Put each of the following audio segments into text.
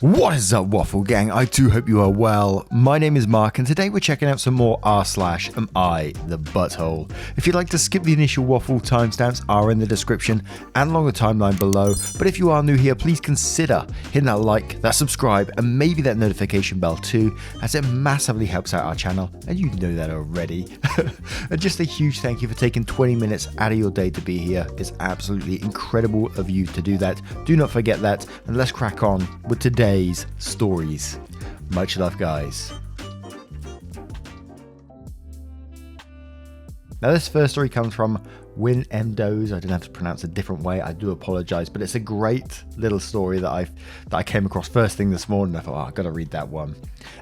What is up, Waffle Gang? I do hope you are well. My name is Mark, and today we're checking out some more r/am I the butthole. If you'd like to skip the initial waffle, timestamps are in the description and along the timeline below. But if you are new here, please consider hitting that like, that subscribe, and maybe that notification bell too, as it massively helps out our channel, and you know that already. And just a huge thank you for taking 20 minutes out of your day to be here. It's absolutely incredible of you to do that. Do not forget that, and let's crack on with today's stories. Much love, guys. Now, this first story comes from Win M. Doze. I don't have to pronounce it a different way. I do apologize, but it's a great little story that I came across first thing this morning. I thought, I've got to read that one.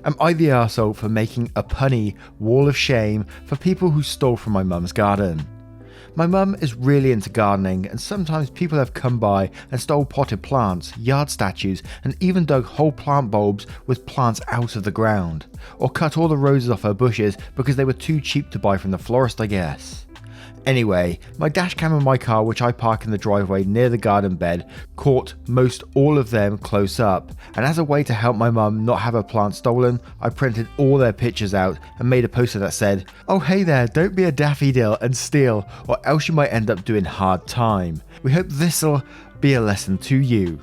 Am I the arsehole for making a punny wall of shame for people who stole from my mum's garden? My mum is really into gardening, and sometimes people have come by and stole potted plants, yard statues, and even dug whole plant bulbs with plants out of the ground, or cut all the roses off her bushes because they were too cheap to buy from the florist, I guess. Anyway, my dash cam in my car, which I park in the driveway near the garden bed, caught most all of them close up, and as a way to help my mum not have her plant stolen, I printed all their pictures out and made a poster that said, "Oh hey there, don't be a daffodil and steal, or else you might end up doing hard time. We hope this'll be a lesson to you."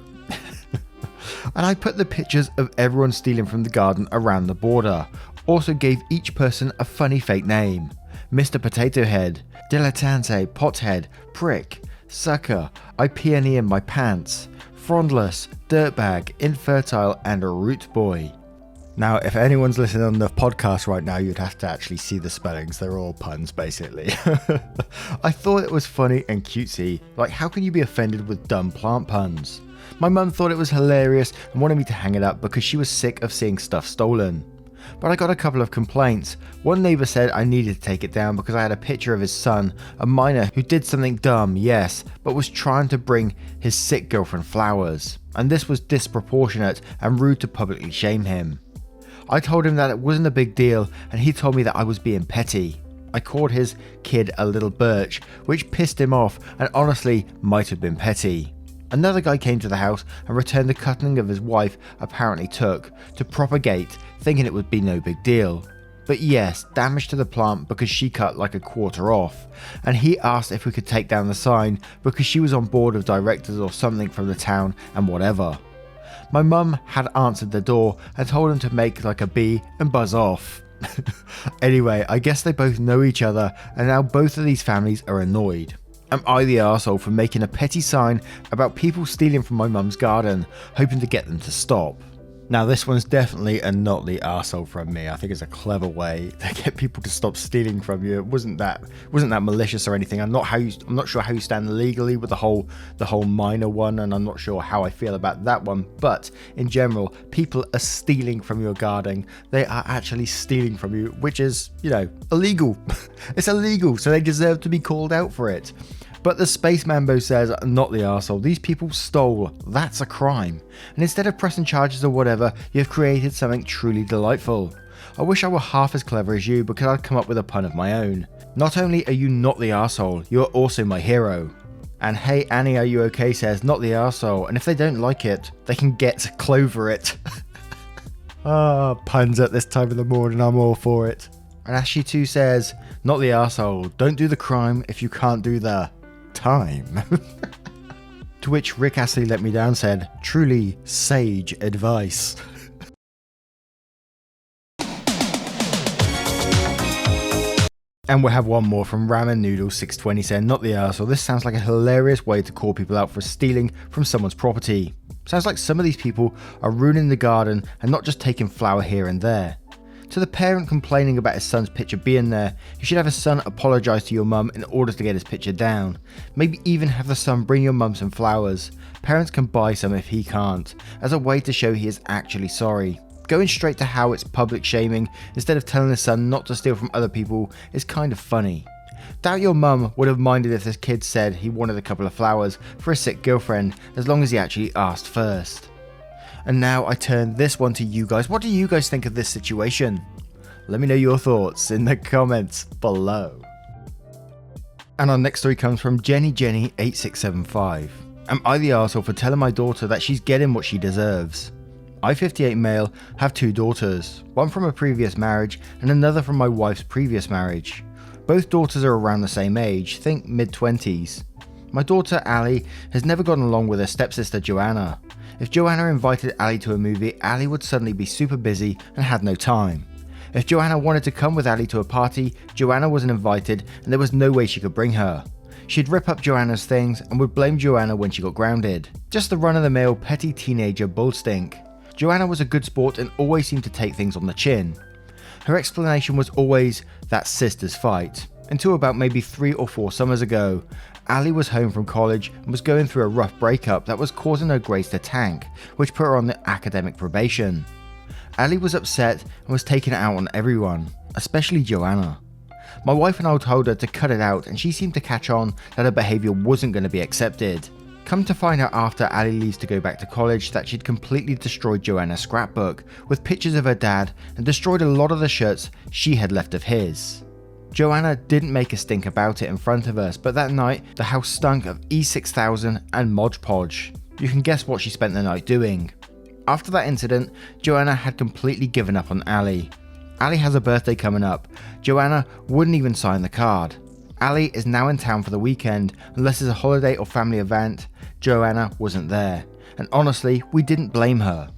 And I put the pictures of everyone stealing from the garden around the border. Also gave each person a funny fake name. Mr. Potato Head, Dilettante, Pothead, Prick, Sucker, I peony in my pants, Frondless, Dirtbag, Infertile, and a Root Boy. Now, if anyone's listening on the podcast right now, you'd have to actually see the spellings. They're all puns, basically. I thought it was funny and cutesy. Like, how can you be offended with dumb plant puns? My mum thought it was hilarious and wanted me to hang it up because she was sick of seeing stuff stolen. But I got a couple of complaints. One neighbour said I needed to take it down because I had a picture of his son, a minor who did something dumb, yes, but was trying to bring his sick girlfriend flowers, and this was disproportionate and rude to publicly shame him. I told him that it wasn't a big deal, and he told me that I was being petty. I called his kid a little birch, which pissed him off and honestly might have been petty. Another guy came to the house and returned the cutting of his wife apparently took to propagate, thinking it would be no big deal. But yes, damage to the plant because she cut like a quarter off, and he asked if we could take down the sign because she was on board of directors or something from the town and whatever. My mum had answered the door and told him to make like a bee and buzz off. Anyway, I guess they both know each other, and now both of these families are annoyed. Am I the arsehole for making a petty sign about people stealing from my mum's garden, hoping to get them to stop? Now, this one's definitely a not the arsehole from me. I think it's a clever way to get people to stop stealing from you. It wasn't that malicious or anything. I'm not sure how you stand legally with the whole minor one, and I'm not sure how I feel about that one. But in general, people are stealing from your garden. They are actually stealing from you, which is, illegal. It's illegal, so they deserve to be called out for it. But the Space Mambo says, not the arsehole. These people stole. That's a crime. And instead of pressing charges or whatever, you've created something truly delightful. I wish I were half as clever as you because I'd come up with a pun of my own. Not only are you not the arsehole, you're also my hero. And Hey Annie, are you okay says, not the arsehole. And if they don't like it, they can get Clover it. Puns at this time of the morning, I'm all for it. And Ashy 2 says, not the arsehole. Don't do the crime if you can't do the time. To which Rick Astley let me down said, truly sage advice. And we'll have one more from Ramen Noodle 620 saying, not the arsehole. This sounds like a hilarious way to call people out for stealing from someone's property. Sounds like some of these people are ruining the garden and not just taking flower here and there. To the parent complaining about his son's picture being there, you should have his son apologise to your mum in order to get his picture down. Maybe even have the son bring your mum some flowers. Parents can buy some if he can't, as a way to show he is actually sorry. Going straight to how it's public shaming instead of telling the son not to steal from other people is kind of funny. Doubt your mum would have minded if this kid said he wanted a couple of flowers for a sick girlfriend, as long as he actually asked first. And now I turn this one to you guys. What do you guys think of this situation? Let me know your thoughts in the comments below. And our next story comes from Jenny8675. Am I the arsehole for telling my daughter that she's getting what she deserves? I, 58 male, have 2 daughters, one from a previous marriage and another from my wife's previous marriage. Both daughters are around the same age, think mid-20s. My daughter Ali has never gotten along with her stepsister Joanna. If Joanna invited Ali to a movie, Ali would suddenly be super busy and had no time. If Joanna wanted to come with Ali to a party, Joanna wasn't invited and there was no way she could bring her. She'd rip up Joanna's things and would blame Joanna when she got grounded. Just the run-of-the-mill petty teenager bull stink. Joanna was a good sport and always seemed to take things on the chin. Her explanation was always that sisters fight, until about maybe 3 or 4 summers ago. Ali was home from college and was going through a rough breakup that was causing her grades to tank, which put her on the academic probation. Ali was upset and was taking it out on everyone, especially Joanna. My wife and I told her to cut it out and she seemed to catch on that her behaviour wasn't going to be accepted. Come to find out after Ali leaves to go back to college that she'd completely destroyed Joanna's scrapbook with pictures of her dad and destroyed a lot of the shirts she had left of his. Joanna didn't make a stink about it in front of us, but that night the house stunk of E6000 and Mod Podge. You can guess what she spent the night doing. After that incident, Joanna had completely given up on Ali. Ali has a birthday coming up. Joanna wouldn't even sign the card. Ali is now in town for the weekend. Unless it's a holiday or family event, Joanna wasn't there. And honestly, we didn't blame her.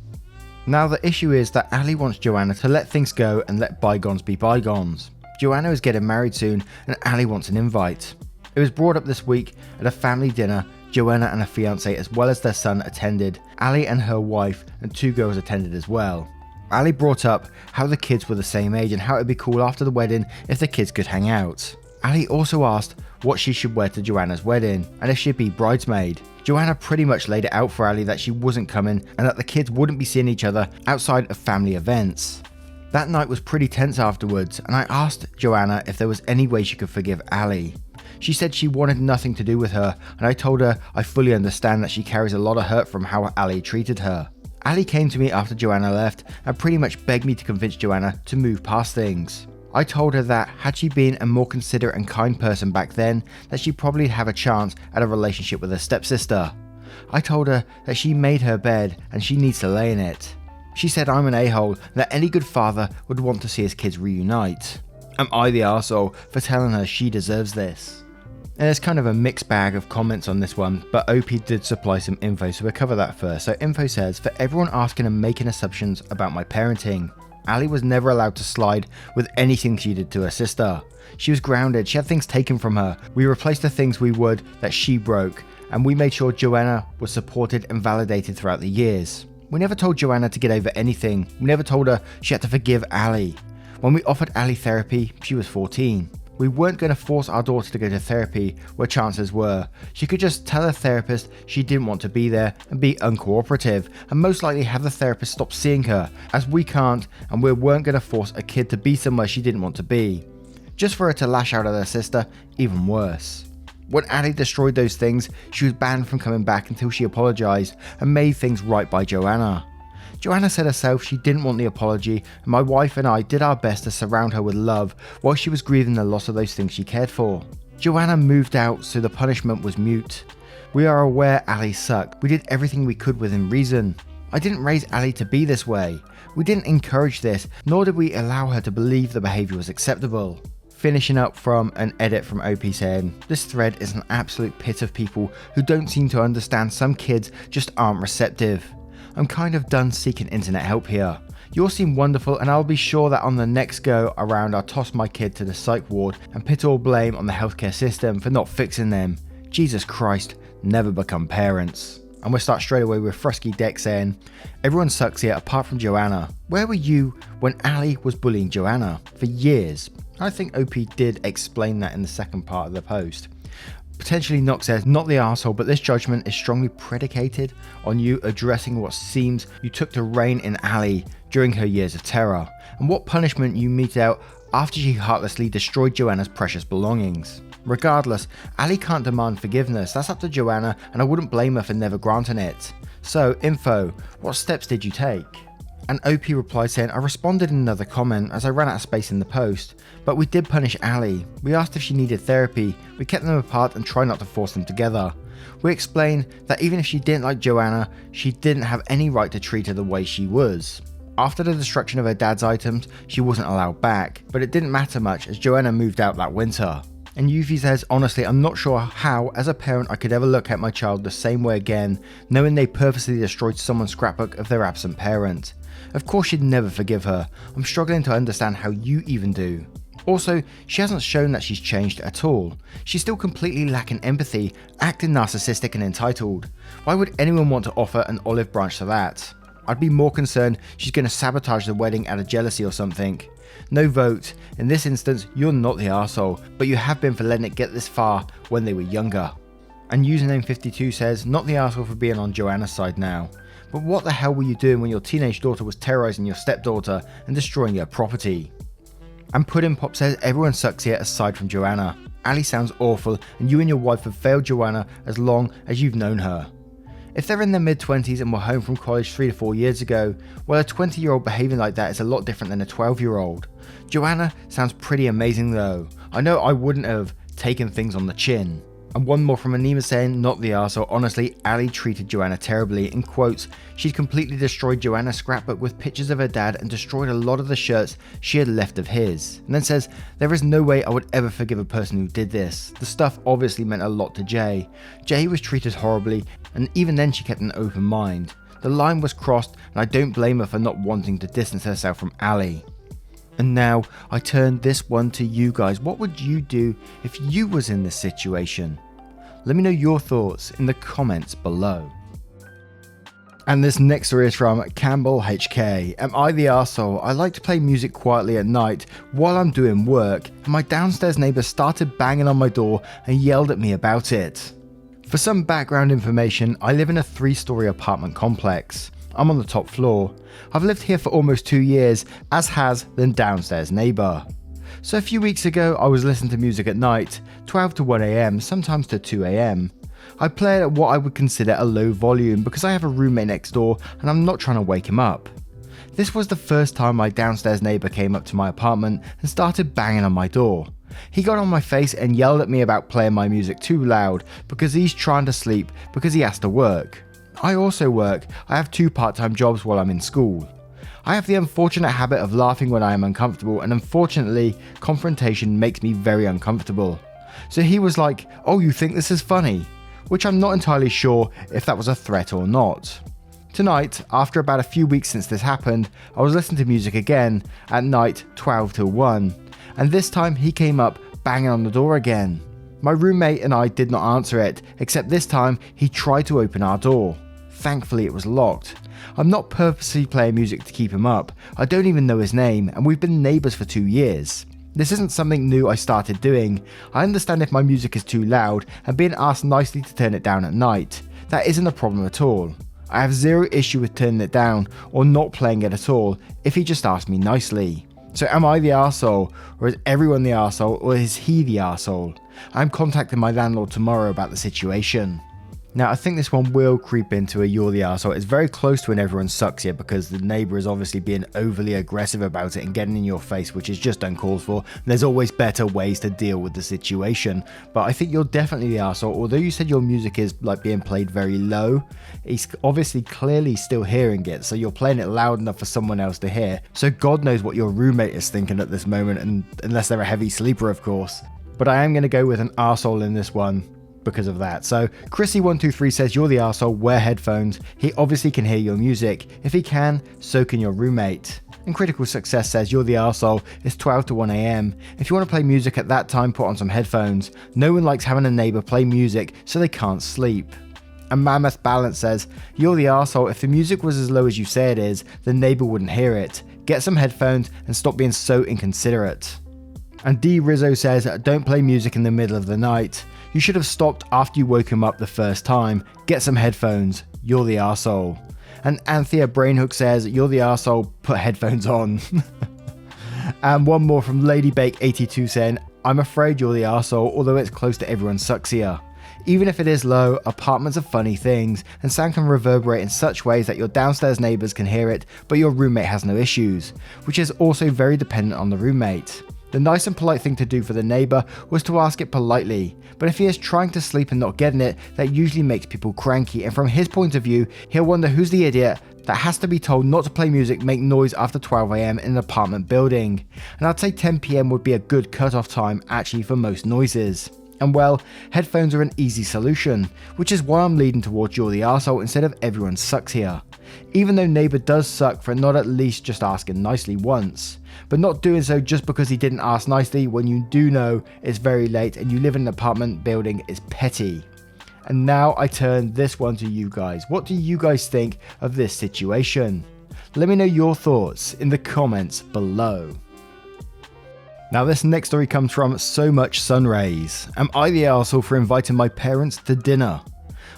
Now the issue is that Ali wants Joanna to let things go and let bygones be bygones. Joanna is getting married soon and Ali wants an invite. It was brought up this week at a family dinner. Joanna and her fiance as well as their son attended. Ali and her wife and 2 girls attended as well. Ali brought up how the kids were the same age and how it would be cool after the wedding if the kids could hang out. Ali also asked what she should wear to Joanna's wedding and if she'd be bridesmaid. Joanna pretty much laid it out for Ali that she wasn't coming and that the kids wouldn't be seeing each other outside of family events. That night was pretty tense afterwards and I asked Joanna if there was any way she could forgive Ali. She said she wanted nothing to do with her and I told her I fully understand that she carries a lot of hurt from how Ali treated her. Ali came to me after Joanna left and pretty much begged me to convince Joanna to move past things. I told her that had she been a more considerate and kind person back then, that she'd probably have a chance at a relationship with her stepsister. I told her that she made her bed and she needs to lay in it. She said I'm an a-hole and that any good father would want to see his kids reunite. Am I the arsehole for telling her she deserves this? And there's kind of a mixed bag of comments on this one, but OP did supply some info, so we'll cover that first. So info says, for everyone asking and making assumptions about my parenting, Ali was never allowed to slide with anything she did to her sister. She was grounded, she had things taken from her. We replaced the things we would that she broke, and we made sure Joanna was supported and validated throughout the years. We never told Joanna to get over anything. We never told her she had to forgive Ali. When we offered Ali therapy, she was 14. We weren't going to force our daughter to go to therapy where chances were. She could just tell her therapist she didn't want to be there and be uncooperative and most likely have the therapist stop seeing her, as we can't and we weren't going to force a kid to be somewhere she didn't want to be. Just for her to lash out at her sister, even worse. When Ali destroyed those things, she was banned from coming back until she apologised and made things right by Joanna. Joanna said herself she didn't want the apology and my wife and I did our best to surround her with love while she was grieving the loss of those things she cared for. Joanna moved out so the punishment was mute. We are aware Ali sucked. We did everything we could within reason. I didn't raise Ali to be this way. We didn't encourage this, nor did we allow her to believe the behaviour was acceptable. Finishing up from an edit from OP saying, this thread is an absolute pit of people who don't seem to understand some kids just aren't receptive. I'm kind of done seeking internet help here. You all seem wonderful and I'll be sure that on the next go around I'll toss my kid to the psych ward and put all blame on the healthcare system for not fixing them. Jesus Christ, never become parents. And we'll start straight away with Frusky Deck saying, everyone sucks here apart from Joanna. Where were you when Ali was bullying Joanna? For years. I think OP did explain that in the second part of the post. Potentially Nox says, not the arsehole, but this judgment is strongly predicated on you addressing what seems you took to reign in Ali during her years of terror, and what punishment you mete out after she heartlessly destroyed Joanna's precious belongings. Regardless, Ali can't demand forgiveness, that's up to Joanna, and I wouldn't blame her for never granting it. So, info, what steps did you take? And OP replied saying, I responded in another comment as I ran out of space in the post, but we did punish Ali. We asked if she needed therapy, we kept them apart and tried not to force them together. We explain that even if she didn't like Joanna, she didn't have any right to treat her the way she was. After the destruction of her dad's items, she wasn't allowed back, but it didn't matter much as Joanna moved out that winter. And Yuffie says, honestly, I'm not sure how, as a parent, I could ever look at my child the same way again, knowing they purposely destroyed someone's scrapbook of their absent parent. Of course she'd never forgive her. I'm struggling to understand how you even do. Also, she hasn't shown that she's changed at all. She's still completely lacking empathy, acting narcissistic and entitled. Why would anyone want to offer an olive branch to that? I'd be more concerned she's going to sabotage the wedding out of jealousy or something. No vote. In this instance, you're not the arsehole, but you have been for letting it get this far when they were younger. And username 52 says, not the arsehole for being on Joanna's side now. But what the hell were you doing when your teenage daughter was terrorizing your stepdaughter and destroying your property? And Puddin' Pop says, everyone sucks here aside from Joanna. Ali sounds awful and you and your wife have failed Joanna as long as you've known her. If they're in their mid-20s and were home from college 3 to 4 years ago, well, a 20-year-old behaving like that is a lot different than a 12-year-old. Joanna sounds pretty amazing though. I know I wouldn't have taken things on the chin. And one more from Anima saying, not the arsehole, honestly, Ali treated Joanna terribly. In quotes, she'd completely destroyed Joanna's scrapbook with pictures of her dad and destroyed a lot of the shirts she had left of his. And then says, there is no way I would ever forgive a person who did this. The stuff obviously meant a lot to Jay. Jay was treated horribly, and even then she kept an open mind. The line was crossed, and I don't blame her for not wanting to distance herself from Ali. And now I turn this one to you guys. What would you do if you was in this situation? Let me know your thoughts in the comments below. And this next story is from Campbell HK. Am I the arsehole? I like to play music quietly at night while I'm doing work, and my downstairs neighbour started banging on my door and yelled at me about it. For some background information, I live in a 3-story apartment complex. I'm on the top floor. I've lived here for almost 2 years, as has the downstairs neighbour. So a few weeks ago, I was listening to music at night, 12 to 1 AM, sometimes to 2 AM. I play it at what I would consider a low volume because I have a roommate next door and I'm not trying to wake him up. This was the first time my downstairs neighbour came up to my apartment and started banging on my door. He got on my face and yelled at me about playing my music too loud because he's trying to sleep because he has to work. I also work. I have 2 part-time jobs while I'm in school. I have the unfortunate habit of laughing when I am uncomfortable, and unfortunately, confrontation makes me very uncomfortable. So he was like, oh, you think this is funny? Which I'm not entirely sure if that was a threat or not. Tonight, after about a few weeks since this happened, I was listening to music again, at night 12 till 1, and this time he came up banging on the door again. My roommate and I did not answer it, except this time he tried to open our door. Thankfully it was locked. I'm not purposely playing music to keep him up. I don't even know his name, and we've been neighbours for 2 years. This isn't something new I started doing. I understand if my music is too loud and being asked nicely to turn it down at night. That isn't a problem at all. I have zero issue with turning it down or not playing it at all if he just asked me nicely. So am I the arsehole, or is everyone the arsehole, or is he the arsehole? I'm contacting my landlord tomorrow about the situation. Now, I think this one will creep into a you're the arsehole. It's very close to an everyone sucks here because the neighbour is obviously being overly aggressive about it and getting in your face, which is just uncalled for. There's always better ways to deal with the situation. But I think you're definitely the arsehole. Although you said your music is like being played very low, he's obviously clearly still hearing it. So you're playing it loud enough for someone else to hear. So God knows what your roommate is thinking at this moment, and unless they're a heavy sleeper, of course. But I am going to go with an arsehole in this one because of that. So Chrissy123 says, you're the arsehole, wear headphones. He obviously can hear your music. If he can, so can your roommate. And Critical Success says, you're the arsehole, it's 12 to 1 AM. If you want to play music at that time, put on some headphones. No one likes having a neighbour play music so they can't sleep. And Mammoth Balance says, you're the arsehole, if the music was as low as you say it is, the neighbour wouldn't hear it. Get some headphones and stop being so inconsiderate. And D Rizzo says, don't play music in the middle of the night. You should have stopped after you woke him up the first time. Get some headphones. You're the arsehole. And Anthea Brainhook says, you're the arsehole, put headphones on. And one more from LadyBake82 saying, I'm afraid you're the arsehole, although it's close to everyone sucks here. Even if it is low, apartments are funny things, and sound can reverberate in such ways that your downstairs neighbours can hear it, but your roommate has no issues, which is also very dependent on the roommate. The nice and polite thing to do for the neighbour was to ask it politely, but if he is trying to sleep and not getting it, that usually makes people cranky, and from his point of view, he'll wonder who's the idiot that has to be told not to play music make noise after 12 AM in an apartment building. And I'd say 10 PM would be a good cut-off time actually for most noises. And well, headphones are an easy solution, which is why I'm leading towards you're the arsehole instead of everyone sucks here. Even though neighbour does suck for not at least just asking nicely once, but not doing so just because he didn't ask nicely when you do know it's very late and you live in an apartment building is petty. And now I turn this one to you guys. What do you guys think of this situation? Let me know your thoughts in the comments below. Now this next story comes from So Much Sunrays. Am I the arsehole for inviting my parents to dinner?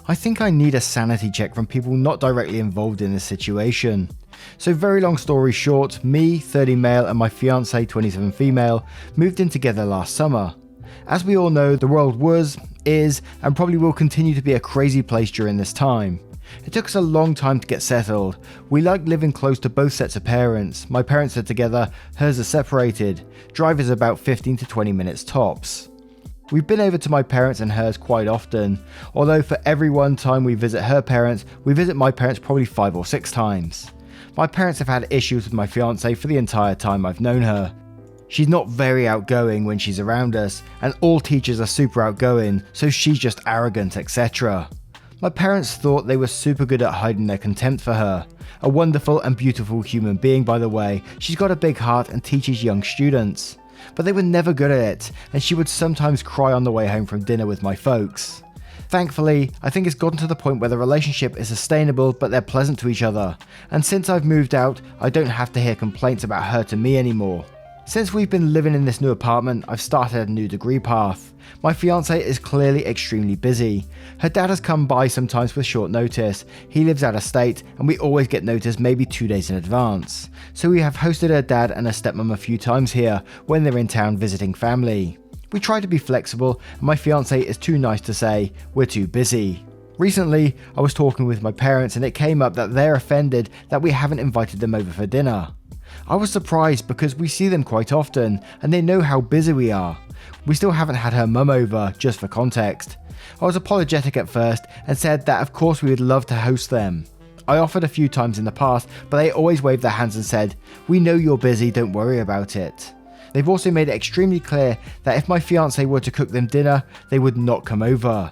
I think I need a sanity check from people not directly involved in this situation. So very long story short, me, 30 male, and my fiancée, 27 female, moved in together last summer. As we all know, the world was, is, and probably will continue to be a crazy place during this time. It took us a long time to get settled. We like living close to both sets of parents. My parents are together, hers are separated. Drive is about 15 to 20 minutes tops. We've been over to my parents and hers quite often, although for every one time we visit her parents, we visit my parents probably 5 or 6 times. My parents have had issues with my fiancée for the entire time I've known her. She's not very outgoing when she's around us, and all teachers are super outgoing, so she's just arrogant, etc. My parents thought they were super good at hiding their contempt for her. A wonderful and beautiful human being, by the way. She's got a big heart and teaches young students. But they were never good at it, and she would sometimes cry on the way home from dinner with my folks. Thankfully, I think it's gotten to the point where the relationship is sustainable, but they're pleasant to each other. And since I've moved out, I don't have to hear complaints about her to me anymore. Since we've been living in this new apartment, I've started a new degree path. My fiancée is clearly extremely busy. Her dad has come by sometimes with short notice. He lives out of state, and we always get notice maybe 2 days in advance. So we have hosted her dad and her stepmom a few times here when they're in town visiting family. We try to be flexible, and my fiancée is too nice to say, we're too busy. Recently, I was talking with my parents and it came up that they're offended that we haven't invited them over for dinner. I was surprised because we see them quite often and they know how busy we are. We still haven't had her mum over, just for context. I was apologetic at first and said that of course we would love to host them. I offered a few times in the past, but they always waved their hands and said, we know you're busy, don't worry about it. They've also made it extremely clear that if my fiancée were to cook them dinner, they would not come over.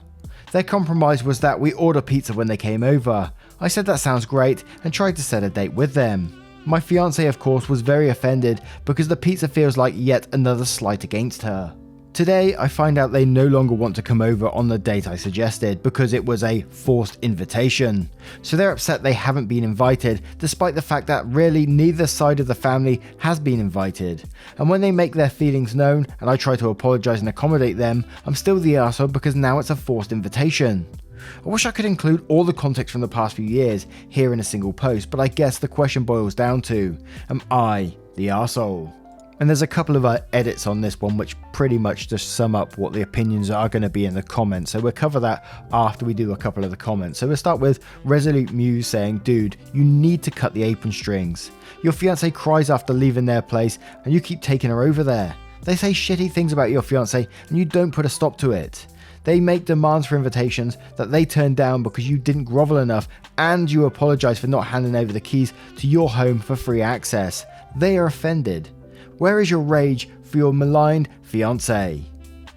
Their compromise was that we order pizza when they came over. I said that sounds great and tried to set a date with them. My fiancée of course was very offended because the pizza feels like yet another slight against her. Today I find out they no longer want to come over on the date I suggested because it was a forced invitation. So they're upset they haven't been invited despite the fact that really neither side of the family has been invited. And when they make their feelings known and I try to apologise and accommodate them, I'm still the arsehole because now it's a forced invitation. I wish I could include all the context from the past few years here in a single post, but I guess the question boils down to, am I the arsehole? And there's a couple of edits on this one which pretty much just sum up what the opinions are going to be in the comments, so we'll cover that after we do a couple of the comments. So we'll start with Resolute Muse saying, dude, you need to cut the apron strings. Your fiancé cries after leaving their place and you keep taking her over there. They say shitty things about your fiancé and you don't put a stop to it. They make demands for invitations that they turn down because you didn't grovel enough and you apologise for not handing over the keys to your home for free access. They are offended. Where is your rage for your maligned fiancé?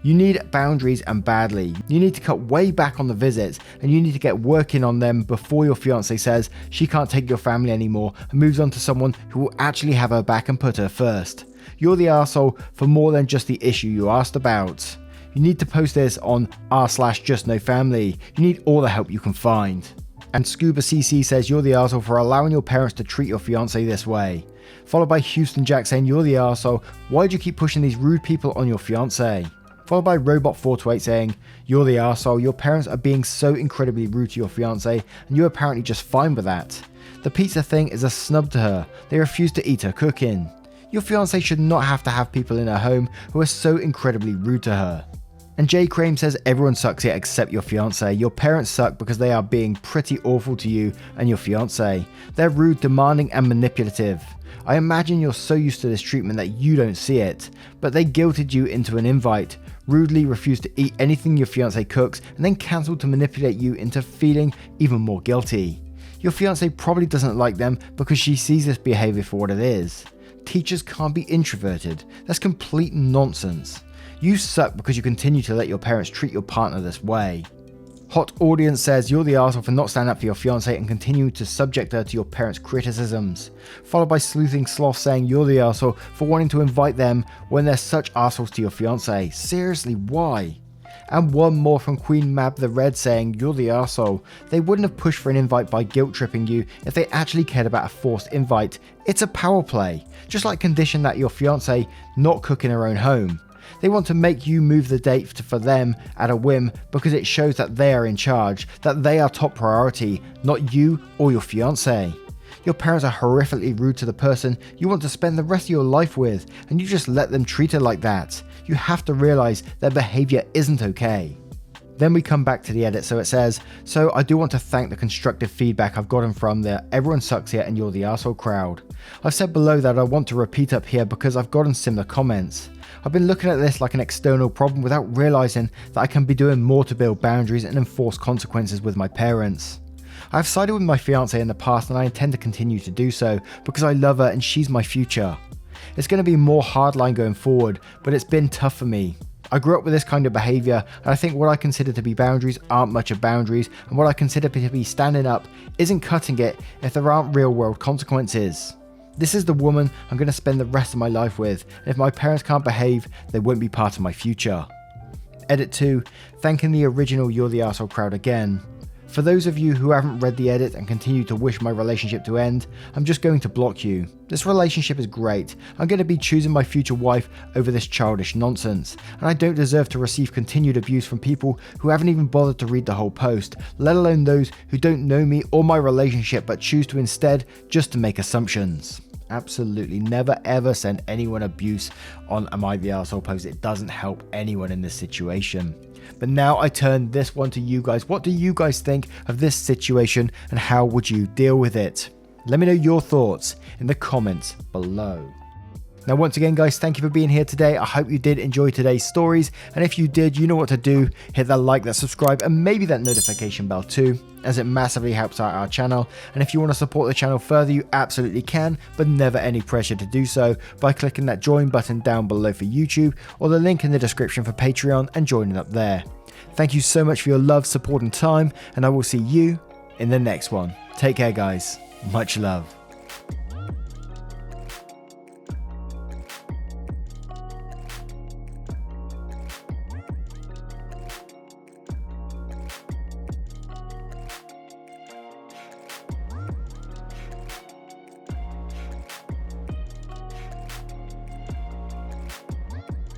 You need boundaries and badly. You need to cut way back on the visits and you need to get working on them before your fiancé says she can't take your family anymore and moves on to someone who will actually have her back and put her first. You're the arsehole for more than just the issue you asked about. You need to post this on r/justnofamily. You need all the help you can find. And Scuba CC says you're the arsehole for allowing your parents to treat your fiancé this way. Followed by Houston Jack saying you're the arsehole, why do you keep pushing these rude people on your fiancé? Followed by Robot428 saying you're the arsehole, your parents are being so incredibly rude to your fiancé and you're apparently just fine with that. The pizza thing is a snub to her, they refuse to eat her cooking. Your fiancé should not have to have people in her home who are so incredibly rude to her. And Jay Crane says, everyone sucks here except your fiance. Your parents suck because they are being pretty awful to you and your fiance. They're rude, demanding, and manipulative. I imagine you're so used to this treatment that you don't see it, but they guilted you into an invite, rudely refused to eat anything your fiance cooks, and then cancelled to manipulate you into feeling even more guilty. Your fiance probably doesn't like them because she sees this behavior for what it is. Teachers can't be introverted. That's complete nonsense. You suck because you continue to let your parents treat your partner this way. Hot Audience says, you're the arsehole for not standing up for your fiancé and continuing to subject her to your parents' criticisms. Followed by Sleuthing Sloth saying, you're the arsehole for wanting to invite them when they're such arseholes to your fiancé. Seriously, why? And one more from Queen Mab the Red saying, you're the arsehole. They wouldn't have pushed for an invite by guilt tripping you if they actually cared about a forced invite. It's a power play. Just like condition that your fiancé not cook in her own home. They want to make you move the date for them at a whim because it shows that they are in charge, that they are top priority, not you or your fiancé. Your parents are horrifically rude to the person you want to spend the rest of your life with, and you just let them treat her like that. You have to realise their behaviour isn't okay. Then we come back to the edit, so it says, so I do want to thank the constructive feedback I've gotten from the everyone sucks here and you're the arsehole crowd. I've said below that I want to repeat up here because I've gotten similar comments. I've been looking at this like an external problem without realising that I can be doing more to build boundaries and enforce consequences with my parents. I've sided with my fiancé in the past and I intend to continue to do so because I love her and she's my future. It's going to be more hardline going forward, but it's been tough for me. I grew up with this kind of behaviour and I think what I consider to be boundaries aren't much of boundaries, and what I consider to be standing up isn't cutting it if there aren't real world consequences. This is the woman I'm going to spend the rest of my life with, and if my parents can't behave, they won't be part of my future. Edit 2, thanking the original You're the Arsehole crowd again. For those of you who haven't read the edit and continue to wish my relationship to end, I'm just going to block you. This relationship is great. I'm going to be choosing my future wife over this childish nonsense, and I don't deserve to receive continued abuse from people who haven't even bothered to read the whole post, let alone those who don't know me or my relationship but choose to instead just to make assumptions. Absolutely never ever send anyone abuse on Am I the Arsehole post. It doesn't help anyone in this situation. But now I turn this one to you guys. What do you guys think of this situation and how would you deal with it? Let me know your thoughts in the comments below. Now once again guys, thank you for being here today. I hope you did enjoy today's stories, and if you did, you know what to do. Hit that like, that subscribe, and maybe that notification bell too, as it massively helps out our channel. And if you want to support the channel further, you absolutely can, but never any pressure to do so by clicking that join button down below for YouTube, or the link in the description for Patreon and joining up there. Thank you so much for your love, support and time, and I will see you in the next one. Take care guys. Much love.